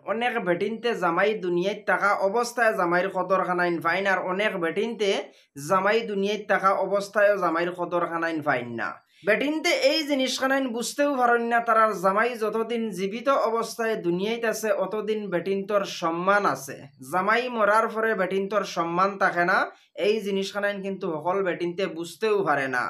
অনেক বেটিনতে জামাই দুনিয়ায় থাকা অবস্থায় জামাইর কদর খানাইন ফাইন, আর অনেক বেটিনতে জামাই দুনিয়ায় থাকা অবস্থায় জামাইর কদর খানাইন ফাইন না। বেটিনতে এই জিনিস খানাইন বুঝতেও পারেন না তারার জামাই যতদিন জীবিত অবস্থায় দুনিয়ায় আছে অতদিন বেটিনতর সম্মান আছে। জামাই মরার পরে বেটিনতর সম্মান থাকে না, এই জিনিস খানাইন কিন্তু সকল বেটিনতে বুঝতেও পারে না।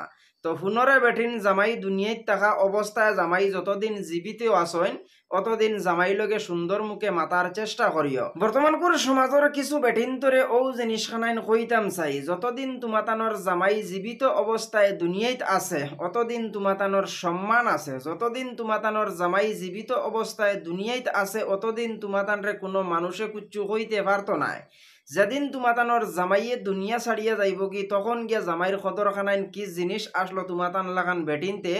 তো পুনরে বেটিন জামাই দুনিয়ায় থাকা অবস্থায় জামাই যতদিন জীবিত আসেন অতদিন জামাই লগে সুন্দর মুখে মাতার চেষ্টা করিও। বর্তমানকুর সমাজের কিছু বেটিন তরে ও জিনিস খানাইন কইতাম চাই, যতদিন তুমাতানোর জামাই জীবিত অবস্থায় দুনিয়াত আছে অতদিন তুমাতানোর সম্মান আছে। যতদিন তুমাতানোর জামাই জীবিত অবস্থায় দুনিয়াত আছে অতদিন তুমাতানরে কোনো মানুষে কুচ্ছু কইতে পারতো না। যেদিন তুমাতানোর জামাইয়ে দুনিয়া ছাড়িয়া যাইব কি তখন গিয়া জামাইয়ের কদর খানাইন কি জিনিস আসলো তুমাতান লাগান বেটিনতে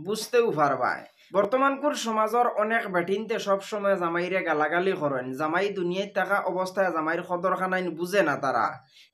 বুঝতেও পারবায়। বর্তমানকুর সমাজের অনেক বেটিনতে সবসময় জামাইরে গালাগালি করেন, জামাই দুনিয়ায় থাকা অবস্থায় জামাইয়ের কদর খানাইন বুঝে না তারা।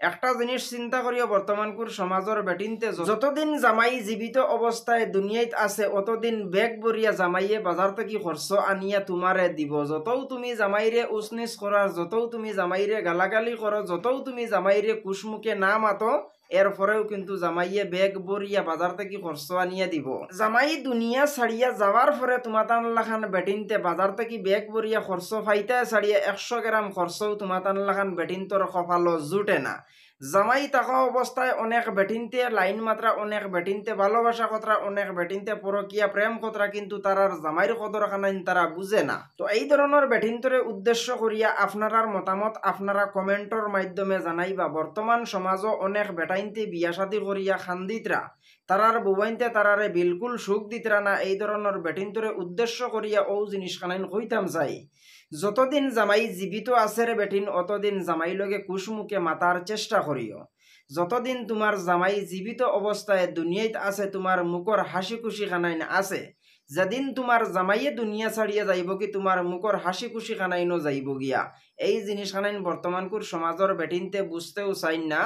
একটা জিনিস চিন্তা করিও, বর্তমানকুর সমাজের বেটিনতে যতদিন জামাই জীবিত অবস্থায় দুনিয়ায় আছে অতদিন বেগ বরিয়া জামাইয়ে বাজার থেকে খরচ আনিয়া তোমারে দিব। যতও তুমি জামাইরে উসনিস করার, যতও তুমি জামাইরে গালাগালি করো, যতও তুমি জামাইরে কুসমুখে না মাতো, এরপরেও কিন্তু জামাইয়ে বেগ বরিয়া বাজার থেকে খরচ আনিয়া দিব। জামাই দুনিয়া ছাড়িয়া যাওয়ার পরে তোমাতান লাখান বেটিনতে বাজার থেকে বেগ বরিয়া খরচ ফাইতে ছাড়িয়া 100 গ্রাম খরচও তোমাতান লাখান বেটিনতর কপালো জুটে না। জামাই থাকা অবস্থায় অনেক বেটিনতে লাইন মাত্রা, অনেক বেটিনতে ভালোবাসা কতরা, অনেক বেটিনতে পরকিয়া প্রেম কতরা, কিন্তু তারার জামাইর কদর খানাইন তারা বুঝে না। তো এই ধরনের বেটিনতরে উদ্দেশ্য করিয়া আপনারার মতামত আপনারা কমেন্টর মাধ্যমে জানাইবা। বর্তমান সমাজও অনেক বেটাইনতে বিয়া শাদী করিয়া খান্দিতরা, তারার বুবাইনতে তারারে বিলকুল সুখ দিতরা না। এই ধরনের বেটিনতরে উদ্দেশ্য করিয়া ও জিনিস খানাইন কইতাম চাই, যতদিন জামাই জীবিত আছে রে বেটিন অতদিন জামাই লগে কুসমুখে মাতার চেষ্টা করিও। যতদিন তোমার জামাই জীবিত অবস্থায় দুনিয়াত আছে তোমার মুখর হাসি খুশি খানাইন আছে, যেদিন তোমার জামাইয়ে দুনিয়া ছাড়িয়ে যাইব কি তোমার মুখর হাসি খুশি খানাইনও যাইব গিয়া। এই জিনিস খানাইন বর্তমানকুর সমাজের বেটিনতে বুঝতেও চাইন না।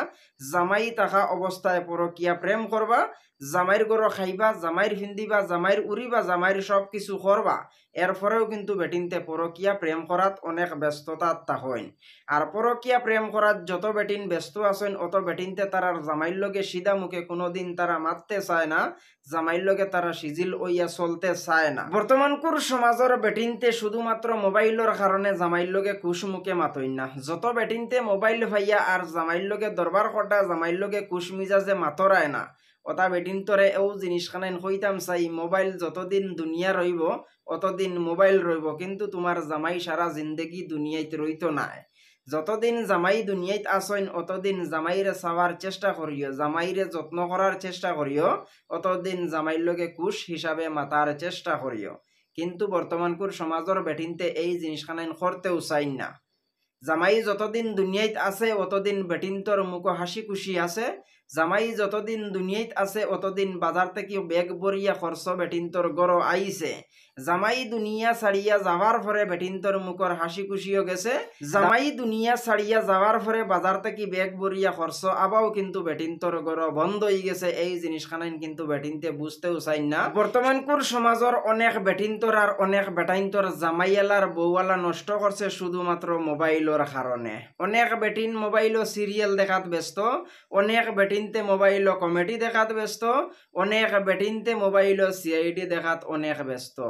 জামাই থাকা অবস্থায় পরকিয়া প্রেম করবা, জামাইর গরো খাইবা, জামাইর ফিন্দিবা, জামাইর উড়িবা, জামাইর সব কিছু করবা, এরপরেও কিন্তু বেটিনতে পরকিয়া প্রেম করাত অনেক ব্যস্ততা তাহইন। আর পরকিয়া প্রেম করাত যত বেটিন ব্যস্ত আছেন অত বেটিনতে তারার জামাইর লগে সিধা মুখে কোনোদিন তারা মারতে চায় না, জামাইর লগে তারা সিজিল ওইয়া চলতে চায় না। বর্তমানকুর সমাজের বেটিনতে শুধুমাত্র মোবাইলের কারণে জামাইর লগে কুসমুখে মাতইন না। যত বেটিনতে মোবাইল ভাইয়া আর জামাইর লগে দরবার কটা, জামাইর লগে কুশমিজাজে মাতরায় না, ওটা বেটিন তরে এও জিনিস খানাইন কইতাম চাই, মোবাইল যতদিন দুনিয়া রইব অতদিন মোবাইল রইব, কিন্তু তোমার জামাই সারা জিন্দেগি দুনিয়াতে রইতো না। যতদিন জামাই দুনিয়াত আসেন অতদিন জামাইরে চাওয়ার চেষ্টা করিও, জামাইরে যত্ন করার চেষ্টা করিও, অতদিন জামাইর লগে কুশ হিসাবে মাতার চেষ্টা করিও। কিন্তু বর্তমানকুর সমাজের বেটিনতে এই জিনিস খানাইন করতেও চাইন না। জামাই যতদিন দুনিয়াত আছে অতদিন বেটিনতর মুখ হাসি খুশি আছে, জামাই যতদিন দুনিয়াত আছে অতদিন বাজার থেকে বেগ বরিয়া খরচ বেটিনতর গড় আইছে। জামাই দুনিয়া ছাড়িয়া যাওয়ার পরে বেটিনতর মুখর হাসি খুশিও গেছে, জামাই দুনিয়া ছাড়িয়া যাওয়ার পরে বাজার থেকে বেগ বরিয়া খরচ আবাও কিন্তু বেটিনতর গড় বন্ধ হয়ে গেছে। এই জিনিস খানাইন কিন্তু বেটিনতে বুঝতেও চাই না। বর্তমানকুর সমাজের অনেক বেটিনতর আর অনেক বেটাইনতর জামাইয়ালার বউয়ালা নষ্ট করছে শুধুমাত্র মোবাইলের কারণে। অনেক বেটিন মোবাইলও সিরিয়াল দেখাত ব্যস্ত, অনেক বেটিনতে মোবাইলও কমেডি দেখাত ব্যস্ত, অনেক বেটিনতে মোবাইলও সিআইডি দেখাত অনেক ব্যস্ত।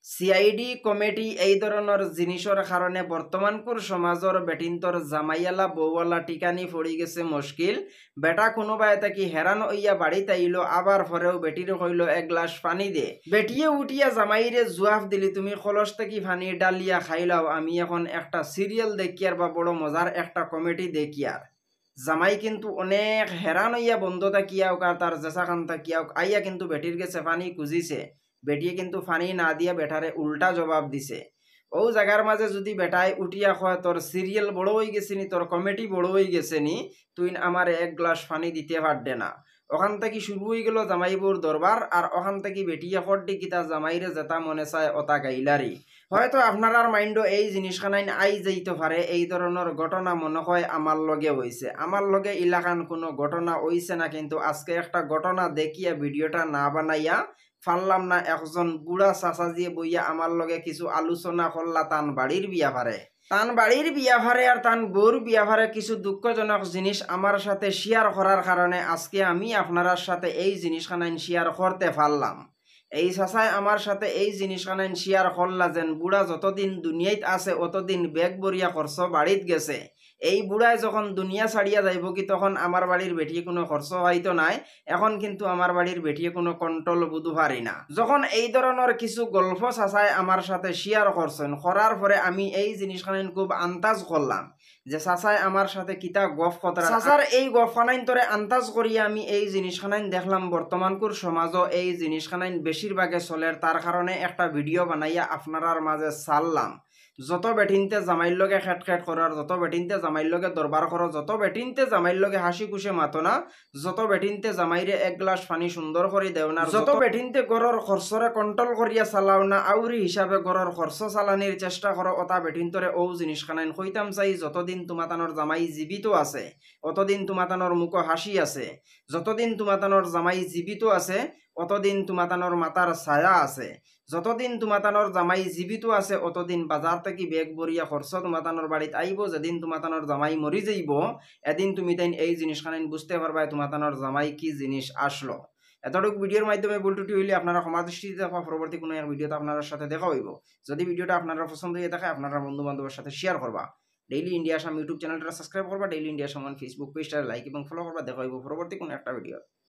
সিআইডি কমেডি এই ধরনের জিনিসের কারণে বর্তমানকুর সমাজের বেটিনতর জামাইয়ালা বউওয়ালা টিকানি পড়ি গেছে মুশকিল। বেটা কোনোবাই থাকি হেরান হইয়া বাড়িতে আইলো, আবার পরেও বেটির কইল এক গ্লাস পানি দে, বেটিয়ে উঠিয়া জামাইরে জুয়াফ দিলি তুমি কলস থেকে পানি ডালিয়া খাইলাও, আমি এখন একটা সিরিয়াল দেখিয়ার বা বড় মজার একটা কমেডি দেখিয়ার। জামাই কিন্তু অনেক হেরান হইয়া বন্ধ থাকিয়াও আর তার জেসা খান থাকিয়াও আইয়া কিন্তু বেটির গেছে পানি খুঁজিছে, বেটিয়ে কিন্তু পানি না দিয়া বেটারে উল্টা জবাব দিছে। ও জায়গার মাঝে যদি বেটায় উঠিয়া কয় তোর সিরিয়াল বড় হয়ে গেছে নি, তোর কমেডি বড় হয়ে গেছে নি, তুই আমার এক গ্লাস পানি দিতে পারবে না। ওখান থেকে শুরু হয়ে গেল জামাইবুর দরবার, আর ওখান থেকে বেটিয়া ফড্ডি কিতা জামাইরে যেটা মনে চায় ওটা গাইলারি। হয়তো আপনার মাইন্ডও এই জিনিসখানাইন আই যাইতে পারে, এই ধরনের ঘটনা মনে হয় আমার লগে হয়েছে, আমার লগে ইলাকান কোনো ঘটনা হইছে না, কিন্তু আজকে একটা ঘটনা দেখিয়া ভিডিওটা না বানাইয়া পারলাম না একজন বুড়া চাচাজিয়ে বইয়া আমার লগে কিছু আলোচনা করলা তান বাড়ির বিয়াভারে আর তান বউর বিয়াভারে কিছু দুঃখজনক জিনিস আমার সাথে শেয়ার করার কারণে আজকে আমি আপনার সাথে এই জিনিসখানাইন শেয়ার করতে পারলাম। এই চাচাই আমার সাথে এই জিনিসখানাইন শেয়ার করলা যেন বুড়া যতদিন দুনিয়াত আছে অতদিন বেগ বরিয়া খরচ বাড়িত গেছে। এই বুড়ায় যখন দুনিয়া ছাড়িয়া যাইব কি তখন আমার বাড়ির বেটিয়ে কোনো খরচ হয়তো নাই, এখন কিন্তু আমার বাড়ির বেটিয়ে কোনো কন্ট্রোল বুধু পারি না। যখন এই ধরনের কিছু গল্প চাচাই আমার সাথে শেয়ার করছেন, করার পরে আমি এই জিনিসখানাইন খুব আন্দাজ করলাম যে চাচাই আমার সাথে কিতা গফ কথা। চাচার এই গফখানাইন তরে আন্দাজ করিয়া আমি এই জিনিসখানাইন দেখলাম বর্তমানকুর সমাজও এই জিনিসখানাইন বেশিরভাগে চলের, তার কারণে একটা ভিডিও বানাইয়া আপনার মাঝে ছাড়লাম। যত বেটিনতে জামাইর লগে খেট খেট করার, যত বেটিনতে জামাইর লগে দরবার করো, যত বেটিনতে জামাইর লগে হাসি খুশে মাতো না, যত বেটিনতে জামাইরে এক গ্লাস পানি সুন্দর করে দেও না, যত বেটিনতে গড়র খরচরে কন্ট্রোল করিয়া চালাও না, আউরি হিসাবে গড়র খরচ চালানির চেষ্টা করো, অতা বেটিনতরে ও জিনিসখানাইন কইতাম চাই যতদিন তোমাতানোর জামাই জীবিত আছে অতদিন তোমাতানোর মুখ হাসি আছে, যতদিন তোমাতানোর জামাই জীবিত আছে অতদিন তোমাতানোর মাতার ছায়া আছে, যতদিন তোমাতানোর জামাই জীবিত আছে অতদিন বাজার থেকে বেগ বরিয়া খরচ তোমাতানোর বাড়িত আইব। যেদিন তোমাতানোর জামাই মরি যাইব এদিন তুমি তাই এই জিনিসখানাইন বুঝতে পারবা তোমাতানোর জামাই কি জিনিস আসলো। এতটুকু ভিডিওর মাধ্যমে ভুলটুটি হইলে আপনারা সমাদৃষ্টিতে দেখবা, পরবর্তী কোনো এক ভিডিওতে আপনার সাথে দেখা হইব। যদি ভিডিওটা আপনারা পছন্দ হয়ে থাকে আপনারা বন্ধু বান্ধবের সাথে শেয়ার করবা। ডেইলি ইন্ডিয়া আসাম ইউটিউব চ্যানেলটা সাবস্ক্রাইব করবা, ডেইলি ইন্ডিয়া আসাম ফেসবুক পেজটা লাইক এবং ফলো করবা। দেখা হইব পরবর্তী কোনো একটা ভিডিও।